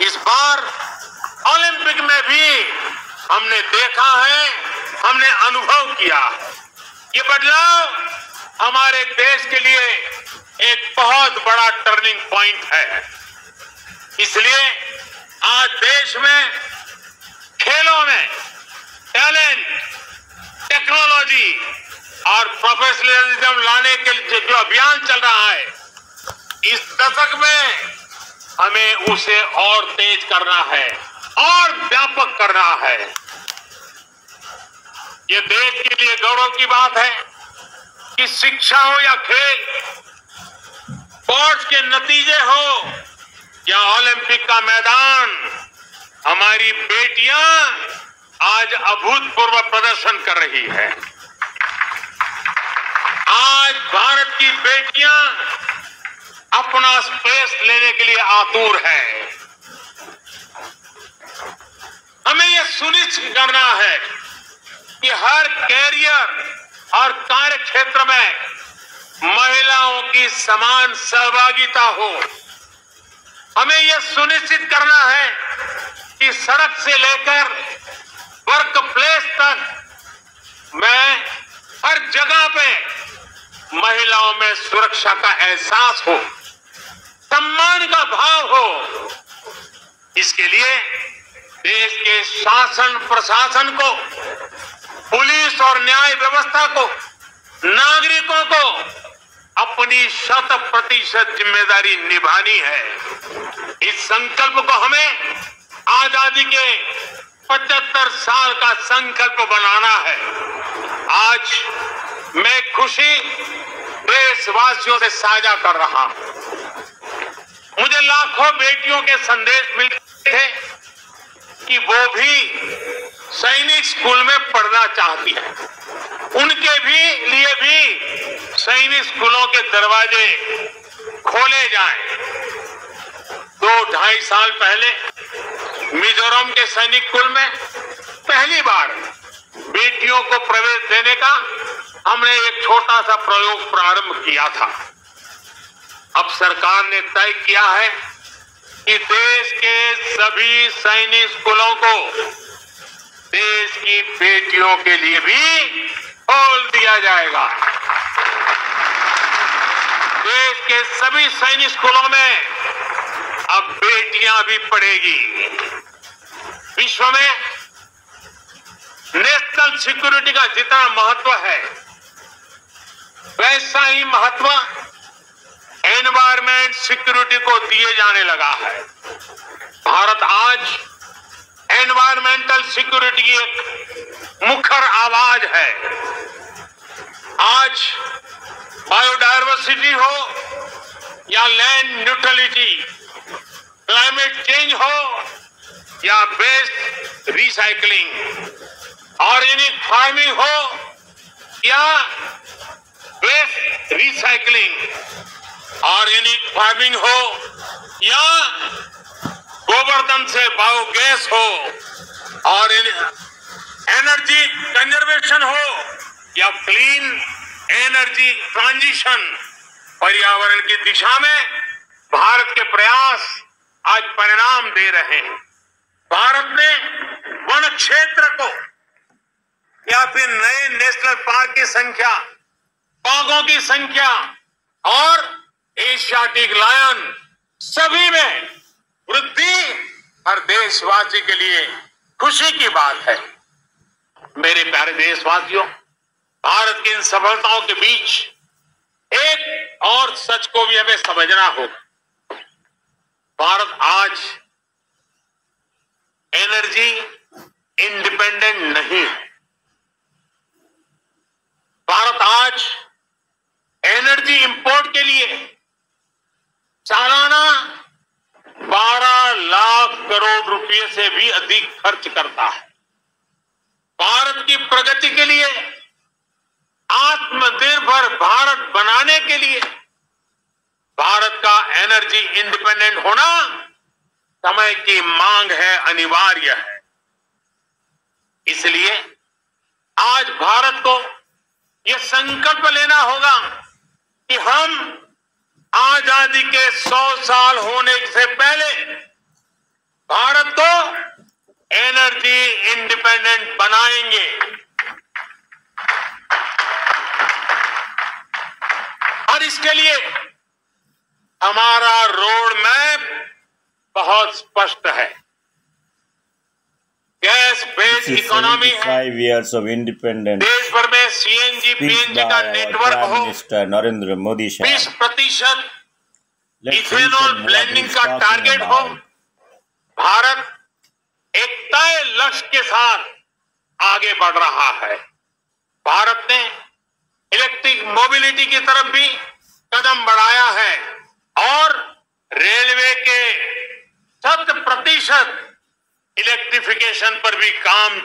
इस बार ओलंपिक में भी हमने देखा है, हमने अनुभव किया, ये बदलाव हमारे देश के लिए एक बहुत बड़ा टर्निंग पॉइंट है। इसलिए आज देश में खेलों में टैलेंट, टेक्नोलॉजी और प्रोफेशनलिज्म लाने के लिए जो अभियान चल रहा है, इस दशक में हमें उसे और तेज करना है और व्यापक करना है। ये देश के लिए गौरव की बात है कि शिक्षा हो या खेल, स्पोर्ट्स के नतीजे हो या ओलंपिक का मैदान, हमारी बेटियां आज अभूतपूर्व प्रदर्शन कर रही है। आज भारत की बेटियां अपना स्पेस लेने के लिए आतुर है। हमें यह सुनिश्चित करना है कि हर कैरियर और कार्य क्षेत्र में महिलाओं की समान सहभागिता हो। हमें यह सुनिश्चित करना है कि सड़क से लेकर वर्क प्लेस तक में हर जगह पे महिलाओं में सुरक्षा का एहसास हो, सम्मान का भाव हो। इसके लिए देश के शासन प्रशासन को, पुलिस और न्याय व्यवस्था को, नागरिकों को अपनी 100% जिम्मेदारी निभानी है। इस संकल्प को हमें आजादी के 75 साल का संकल्प बनाना है। आज मैं खुशी देशवासियों से साझा कर रहा हूं। मुझे लाखों बेटियों के संदेश मिलते थे कि वो भी सैनिक स्कूल में पढ़ना चाहती है। उनके भी लिए भी सैनिक स्कूलों के दरवाजे खोले जाएं। 2-2.5 साल पहले मिजोरम के सैनिक स्कूल में पहली बार बेटियों को प्रवेश देने का हमने एक छोटा सा प्रयोग प्रारंभ किया था। अब सरकार ने तय किया है कि देश के सभी सैनिक स्कूलों को देश की बेटियों के लिए भी खोल दिया जाएगा। देश के सभी सैनिक स्कूलों में अब बेटियां भी पढ़ेगी। विश्व में नेशनल सिक्योरिटी का जितना महत्व है, वैसा ही महत्व एनवायरमेंट सिक्योरिटी को दिए जाने लगा है। भारत आज एनवायरमेंटल सिक्योरिटी की एक मुखर आवाज है। आज बायोडायवर्सिटी हो या लैंड न्यूट्रलिटी, क्लाइमेट चेंज हो या वेस्ट रिसाइकलिंग, ऑर्गेनिक फार्मिंग हो या वेस्ट रिसाइकलिंग, ऑर्गेनिक फार्मिंग हो या गोबर्धन से बायोगैस हो और एनर्जी कंजर्वेशन हो या क्लीन एनर्जी ट्रांजिशन, पर्यावरण की दिशा में भारत के प्रयास आज परिणाम दे रहे हैं। भारत ने वन क्षेत्र को या फिर नए नेशनल पार्क की संख्या, बाघों की संख्या और एशियाटिक लायन सभी में वृद्धि हर देशवासी के लिए खुशी की बात है। मेरे प्यारे देशवासियों, भारत की इन सफलताओं के बीच एक और सच को भी हमें समझना होगा। भारत आज एनर्जी इंडिपेंडेंट नहीं है। भारत आज एनर्जी इंपोर्ट के लिए सालाना 12 लाख करोड़ रुपए से भी अधिक खर्च करता है। भारत की प्रगति के लिए, आत्मनिर्भर भारत बनाने के लिए भारत का एनर्जी इंडिपेंडेंट होना समय की मांग है, अनिवार्य है। इसलिए आज भारत को यह संकल्प लेना होगा कि हम आजादी के 100 साल होने से पहले एनर्जी इंडिपेंडेंट बनाएंगे। और इसके लिए हमारा रोड मैप बहुत स्पष्ट है। गैस बेस्ड इकोनॉमी है, 5 years of independence. देश भर में सीएनजी पीएनजी का नेटवर्क Prime हो, Minister Narendra Modi Sahab. 20% Let's ethanol listen what blending he's का talking टारगेट हो। about. भारत एक तय लक्ष्य के साथ आगे बढ़ रहा है। भारत ने इलेक्ट्रिक मोबिलिटी की तरफ भी कदम बढ़ाया है और रेलवे के 100% इलेक्ट्रिफिकेशन पर भी काम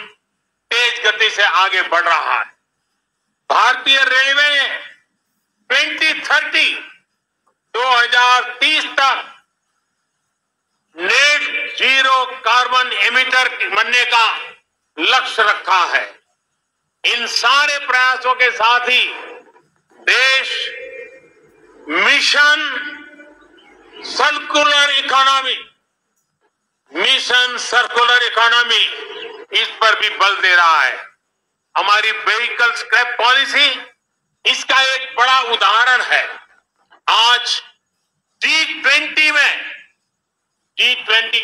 तेज गति से आगे बढ़ रहा है। भारतीय रेलवे ने 2030 तक नेट जीरो कार्बन एमिटर बनने का लक्ष्य रखा है। इन सारे प्रयासों के साथ ही देश मिशन सर्कुलर इकोनॉमी इस पर भी बल दे रहा है। हमारी व्हीकल स्क्रैप पॉलिसी इसका एक बड़ा उदाहरण है। आज G20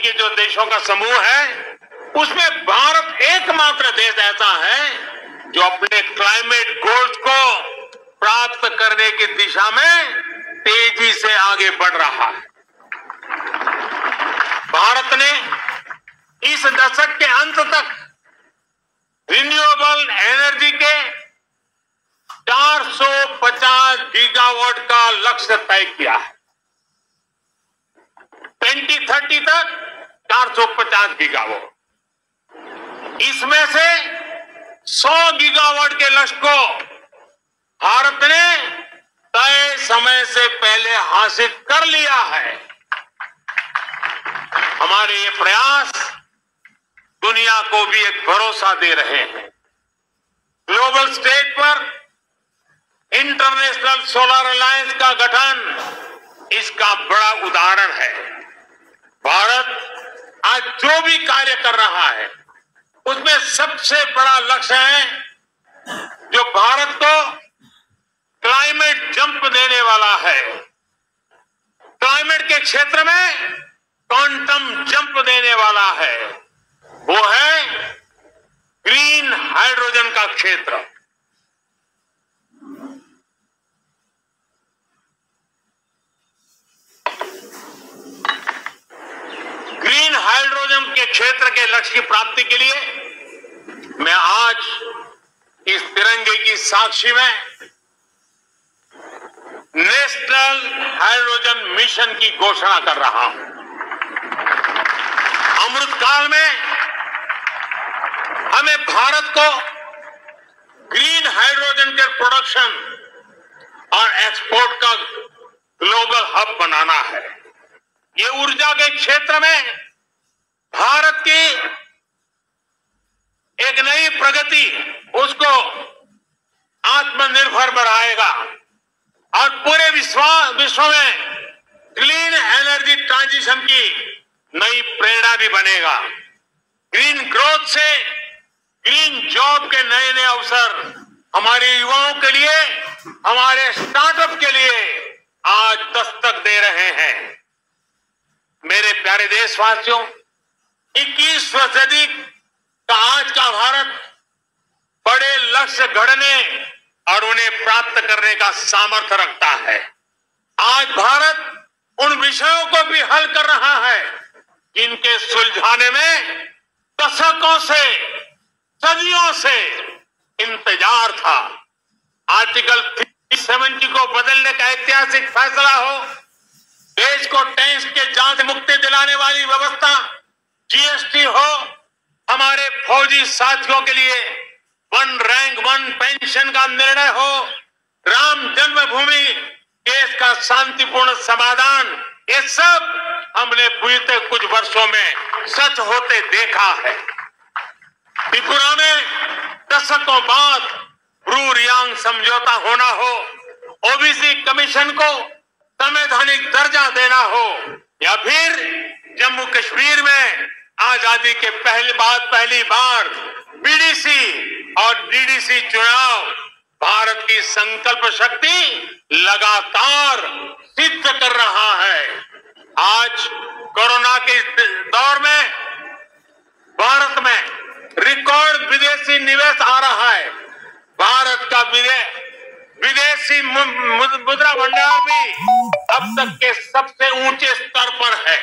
के जो देशों का समूह है उसमें भारत एकमात्र देश ऐसा है जो अपने क्लाइमेट गोल्स को प्राप्त करने की दिशा में तेजी से आगे बढ़ रहा है। भारत ने इस दशक के अंत तक रिन्यूएबल एनर्जी के 450 गीगावाट का लक्ष्य तय किया है। 2030 तक 450 गीगावाट, इसमें से 100 गीगावाट के लक्ष्य को भारत ने तय समय से पहले हासिल कर लिया है। हमारे ये प्रयास दुनिया को भी एक भरोसा दे रहे हैं। ग्लोबल स्टेज पर इंटरनेशनल सोलर अलायंस का गठन इसका बड़ा उदाहरण है। भारत आज जो भी कार्य कर रहा है उसमें सबसे बड़ा लक्ष्य है जो भारत को क्लाइमेट जंप देने वाला है, क्लाइमेट के क्षेत्र में क्वांटम जंप देने वाला है, वो है ग्रीन हाइड्रोजन का क्षेत्र। ग्रीन हाइड्रोजन के क्षेत्र के लक्ष्य की प्राप्ति के लिए मैं आज इस तिरंगे की साक्षी में नेशनल हाइड्रोजन मिशन की घोषणा कर रहा हूं। अमृतकाल में हमें भारत को ग्रीन हाइड्रोजन के प्रोडक्शन और एक्सपोर्ट का ग्लोबल हब बनाना है। ये ऊर्जा के क्षेत्र में भारत की एक नई प्रगति उसको आत्मनिर्भर बनाएगा और पूरे विश्व में क्लीन एनर्जी ट्रांजिशन की नई प्रेरणा भी बनेगा। ग्रीन ग्रोथ से ग्रीन जॉब के नए नए अवसर हमारे युवाओं के लिए, हमारे स्टार्टअप के लिए आज दस्तक दे रहे हैं। मेरे प्यारे देशवासियों, 21वीं सदी का आज का भारत बड़े लक्ष्य गढ़ने और उन्हें प्राप्त करने का सामर्थ्य रखता है। आज भारत उन विषयों को भी हल कर रहा है जिनके सुलझाने में दशकों से, सदियों से इंतजार था। आर्टिकल 370 को बदलने का ऐतिहासिक फैसला हो, देश को टैक्स के जांच मुक्ति दिलाने वाली व्यवस्था, जीएसटी हो, हमारे फौजी साथियों के लिए 1 रैंक 1 पेंशन का निर्णय हो, राम जन्मभूमि केस का शांतिपूर्ण समाधान, ये सब हमने बीते कुछ वर्षों में सच होते देखा है। त्रिपुरा में दशकों बाद ब्रू रियांग समझौता होना हो, ओबीसी कमीशन को संवैधानिक दर्जा देना हो, या फिर जम्मू कश्मीर में आजादी के पहली बार बीडीसी और डीडीसी चुनाव भारत की संकल्प शक्ति लगातार सिद्ध कर रहा है। आज कोरोना के दौर में भारत में रिकॉर्ड विदेशी निवेश आ रहा है। भारत का विदेशी मुद्रा भंडार भी अब तक के सबसे ऊंचे स्तर पर है।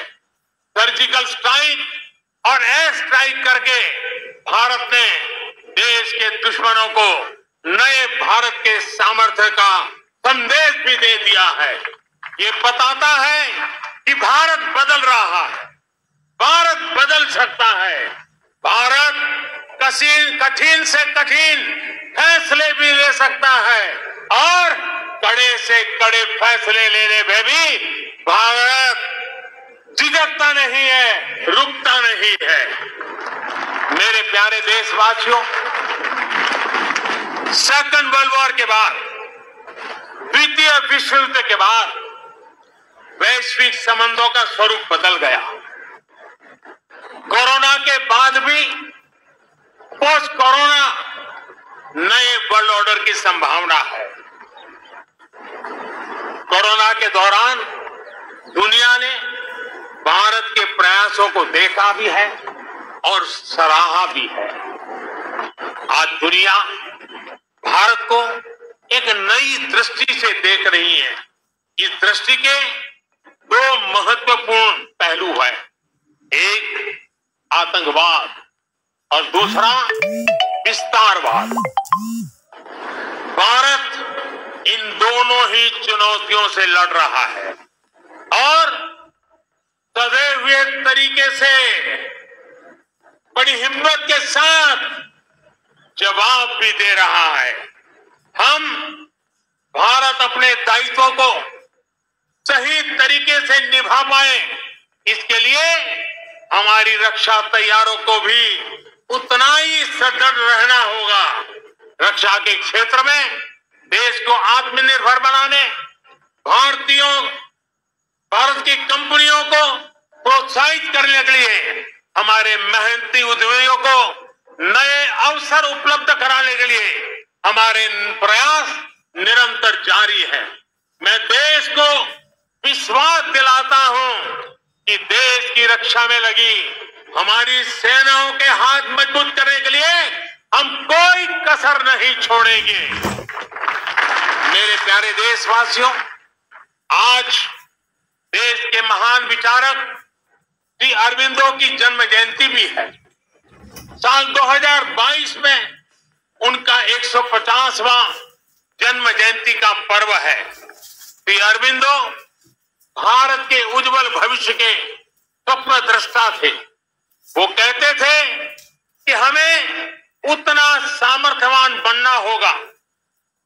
सर्जिकल स्ट्राइक और एयर स्ट्राइक करके भारत ने देश के दुश्मनों को नए भारत के सामर्थ्य का संदेश भी दे दिया है। ये बताता है कि भारत बदल रहा है, भारत बदल सकता है। भारत कठिन से कठिन फैसले भी ले सकता है और कड़े से कड़े फैसले लेने में भी भारत झिझकता नहीं है, रुकता नहीं है। मेरे प्यारे देशवासियों, सेकंड वर्ल्ड वॉर के बाद, द्वितीय विश्व युद्ध के बाद वैश्विक संबंधों का स्वरूप बदल गया। कोरोना के बाद भी पोस्ट कोरोना नए वर्ल्ड ऑर्डर की संभावना है। कोरोना के दौरान दुनिया ने भारत के प्रयासों को देखा भी है और सराहा भी है। आज दुनिया भारत को एक नई दृष्टि से देख रही है। इस दृष्टि के दो महत्वपूर्ण पहलू है, एक आतंकवाद और दूसरा विस्तारवाद। भारत इन दोनों ही चुनौतियों से लड़ रहा है और सदैव हुए तरीके से बड़ी हिम्मत के साथ जवाब भी दे रहा है। हम भारत अपने दायित्वों को सही तरीके से निभा पाए, इसके लिए हमारी रक्षा तैयारों को भी उतना ही सदृढ़ रहना होगा। रक्षा के क्षेत्र में देश को आत्मनिर्भर बनाने, भारत की कंपनियों को प्रोत्साहित करने के लिए, हमारे मेहनती उद्यमियों को नए अवसर उपलब्ध कराने के लिए हमारे प्रयास निरंतर जारी है। मैं देश को विश्वास दिलाता हूं कि देश की रक्षा में लगी हमारी सेनाओं के हाथ मजबूत करने के लिए हम कोई कसर नहीं छोड़ेंगे। मेरे प्यारे देशवासियों, आज देश के महान विचारक श्री अरविंदो की जन्म जयंती भी है। साल 2022 में उनका 150वां जन्म जयंती का पर्व है। श्री अरविंदो भारत के उज्जवल भविष्य के स्वप्न दृष्टा थे। वो कहते थे कि हमें उतना सामर्थ्यवान बनना होगा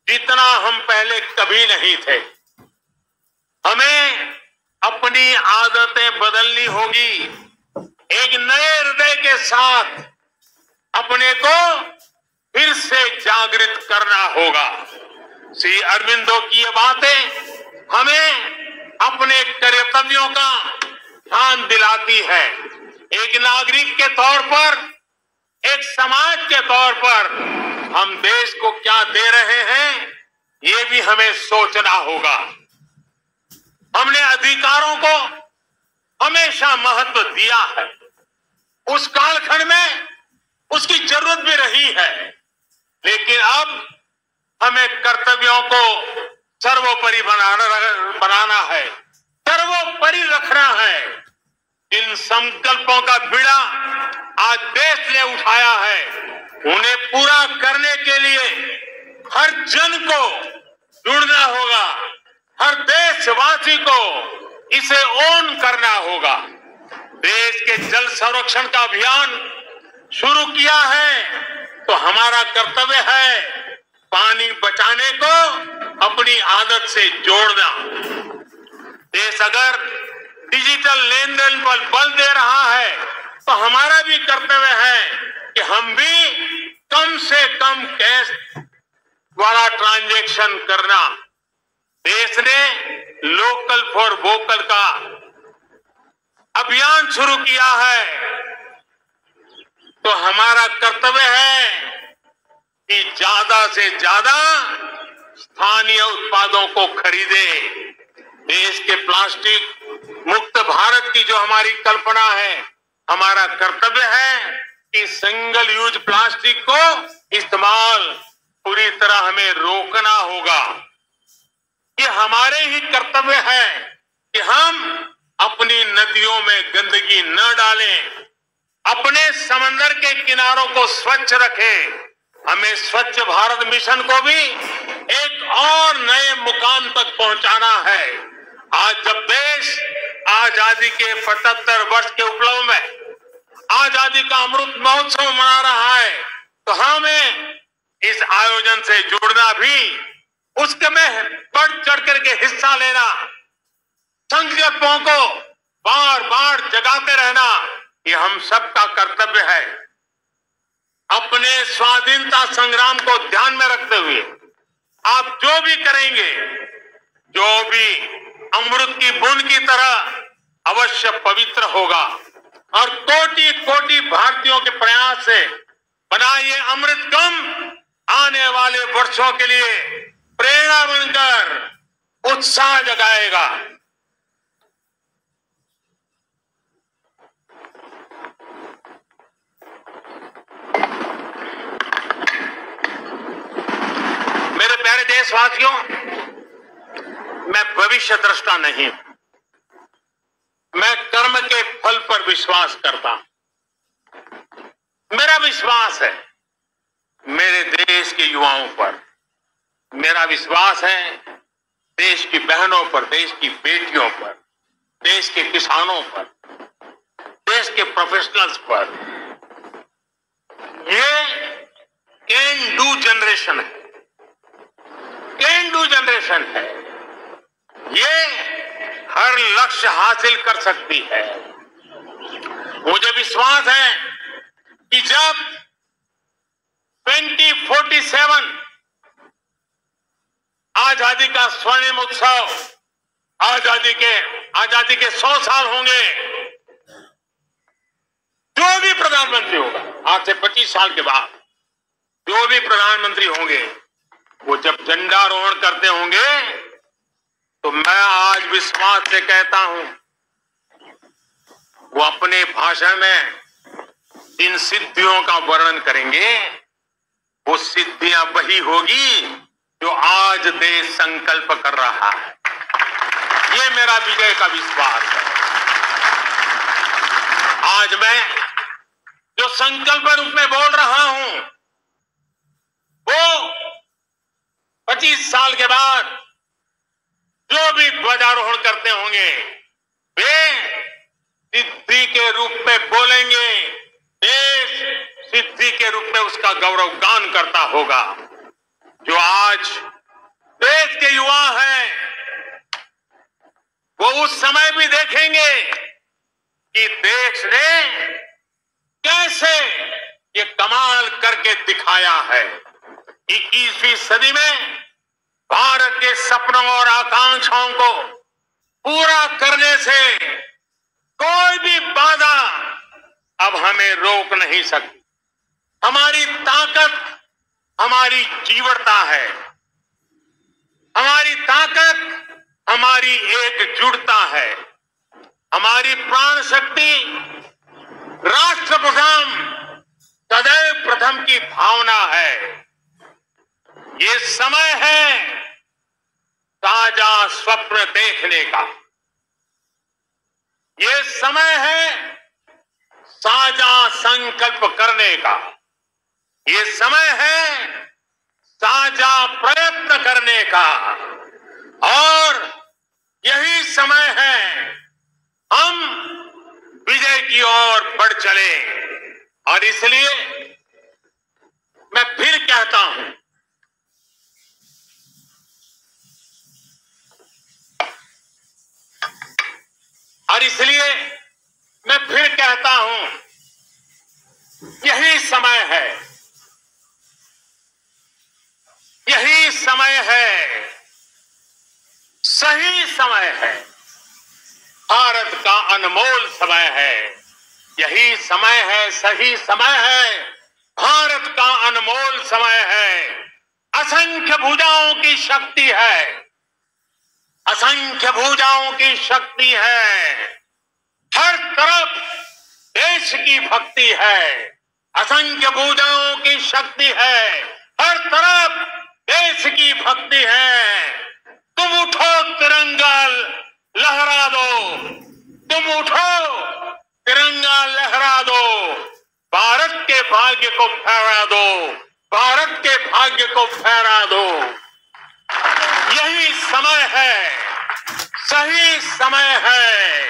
जितना हम पहले कभी नहीं थे। हमें अपनी आदतें बदलनी होगी, एक नए हृदय के साथ अपने को फिर से जागृत करना होगा। श्री अरविंदो की ये बातें हमें अपने कर्तव्यों का ध्यान दिलाती है। एक नागरिक के तौर पर, एक समाज के तौर पर हम देश को क्या दे रहे हैं, ये भी हमें सोचना होगा। हमने अधिकारों को हमेशा महत्व दिया है। उस कालखंड में उसकी जरूरत भी रही है, लेकिन अब हमें कर्तव्यों को सर्वोपरि बनाना है, सर्वोपरि रखना है। इन संकल्पों का बीड़ा आज देश ने उठाया है। उन्हें पूरा करने के लिए हर जन को जुड़ना होगा, हर देशवासी को इसे ओन करना होगा। देश के जल संरक्षण का अभियान शुरू किया है तो हमारा कर्तव्य है पानी बचाने को अपनी आदत से जोड़ना। देश अगर डिजिटल लेन देन पर बल दे रहा है तो हमारा भी कर्तव्य है कि हम भी कम से कम कैश वाला ट्रांजैक्शन करना। देश ने लोकल फॉर वोकल का अभियान शुरू किया है। तो हमारा कर्तव्य है कि ज्यादा से ज्यादा स्थानीय उत्पादों को खरीदे। देश के प्लास्टिक मुक्त भारत की जो हमारी कल्पना है, हमारा कर्तव्य है कि सिंगल यूज प्लास्टिक को इस्तेमाल पूरी तरह हमें रोकना होगा। ये हमारे ही कर्तव्य है कि हम अपनी नदियों में गंदगी न डालें, अपने समंदर के किनारों को स्वच्छ रखें। हमें स्वच्छ भारत मिशन को भी एक और नए मुकाम तक पहुंचाना है। आज जब देश आजादी के 75 वर्ष के उपलक्ष्य में आजादी का अमृत महोत्सव मना रहा है, तो हमें इस आयोजन से जुड़ना भी, उसके में बढ़ चढ़ करके हिस्सा लेना, संकल्पों को बार बार जगाते रहना, ये हम सबका कर्तव्य है। अपने स्वाधीनता संग्राम को ध्यान में रखते हुए आप जो भी करेंगे, जो भी अमृत की बूंद की तरह अवश्य पवित्र होगा और कोटि कोटि भारतीयों के प्रयास से बना ये अमृत कम आने वाले वर्षों के लिए प्रेरणा बनकर उत्साह जगाएगा। मेरे प्यारे देशवासियों, मैं भविष्य दृष्टा नहीं हूं, मैं कर्म के फल पर विश्वास करता हूं। मेरा विश्वास है मेरे देश के युवाओं पर, मेरा विश्वास है देश की बहनों पर, देश की बेटियों पर, देश के किसानों पर, देश के प्रोफेशनल्स पर। ये कैन डू जनरेशन है, कैन डू जनरेशन है। ये हर लक्ष्य हासिल कर सकती है। मुझे विश्वास है कि जब 2047 आजादी का स्वर्णिम उत्सव, आजादी के 100 साल होंगे, जो भी प्रधानमंत्री होगा आज से 25 साल के बाद, जो भी प्रधानमंत्री होंगे, वो जब झंडारोहण करते होंगे, तो मैं आज विश्वास से कहता हूं, वो अपने भाषण में इन सिद्धियों का वर्णन करेंगे। वो सिद्धियां वही होगी जो आज देश संकल्प कर रहा है। ये मेरा विजय का विश्वास है। आज मैं जो संकल्प रूप में बोल रहा हूं, वो 25 साल के बाद जो भी ध्वजारोहण करते होंगे, वे सिद्धि के रूप में बोलेंगे। देश सिद्धि के रूप में उसका गौरव गान करता होगा। जो आज देश के युवा हैं, वो उस समय भी देखेंगे कि देश ने कैसे ये कमाल करके दिखाया है। 21वीं सदी में भारत के सपनों और आकांक्षाओं को पूरा करने से कोई भी बाधा अब हमें रोक नहीं सकती। हमारी ताकत हमारी जीवटता है, हमारी ताकत हमारी एकजुटता है, हमारी प्राण शक्ति राष्ट्र प्रथम, सदैव प्रथम की भावना है। ये समय है ताजा स्वप्न देखने का, ये समय है साझा संकल्प करने का, ये समय है साझा प्रयत्न करने का, और यही समय है हम विजय की ओर बढ़ चले। और इसलिए मैं फिर कहता हूं, और इसलिए मैं फिर कहता हूं, यही समय है, यही समय है, सही समय है, भारत का अनमोल समय है। यही समय है, सही समय है, भारत का अनमोल समय है। असंख्य भुजाओं की शक्ति है, असंख्य भुजाओं की शक्ति है। हर तरफ देश की भक्ति है, असंख्य भुजाओं की शक्ति है। हर तरफ देश की भक्ति है। तुम उठो तिरंगा लहरा दो, तुम उठो तिरंगा लहरा दो, भारत के भाग्य को फहरा दो, भारत के भाग्य को फहरा दो। यही समय है, सही समय है,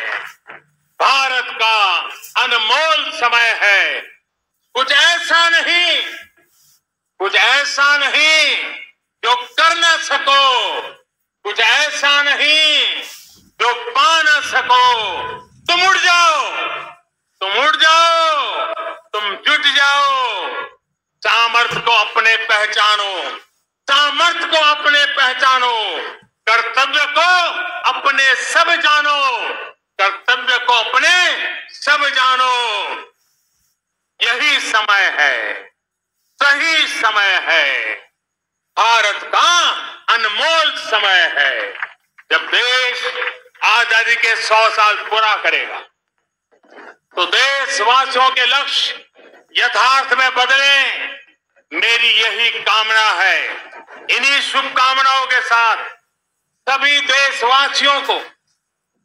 भारत का अनमोल समय है। कुछ ऐसा नहीं, कुछ ऐसा नहीं जो कर न सको, कुछ ऐसा नहीं जो पा न सको। तुम उड़ जाओ, तुम उड़ जाओ, तुम जुट जाओ। सामर्थ्य को अपने पहचानो, सामर्थ्य को अपने पहचानो, कर्तव्य को अपने सब जानो, कर्तव्य को अपने सब जानो। यही समय है, सही समय है, भारत का अनमोल समय है। जब देश आजादी के 100 साल पूरा करेगा तो देशवासियों के लक्ष्य यथार्थ में बदले, मेरी यही कामना है। इन्हीं शुभकामनाओं के साथ सभी देशवासियों को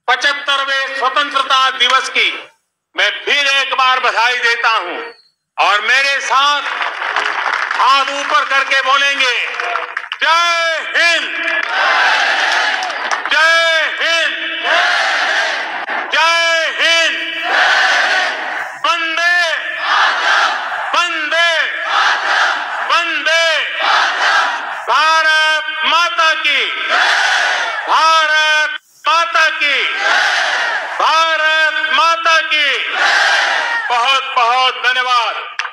75वें स्वतंत्रता दिवस की मैं फिर एक बार बधाई देता हूं। और मेरे साथ हाथ ऊपर करके बोलेंगे, जय हिंद, जय हिंद, जय हिंद, वंदे वंदे वंदे, भारत माता की, भारत माता की, भारत माता की। बहुत बहुत धन्यवाद।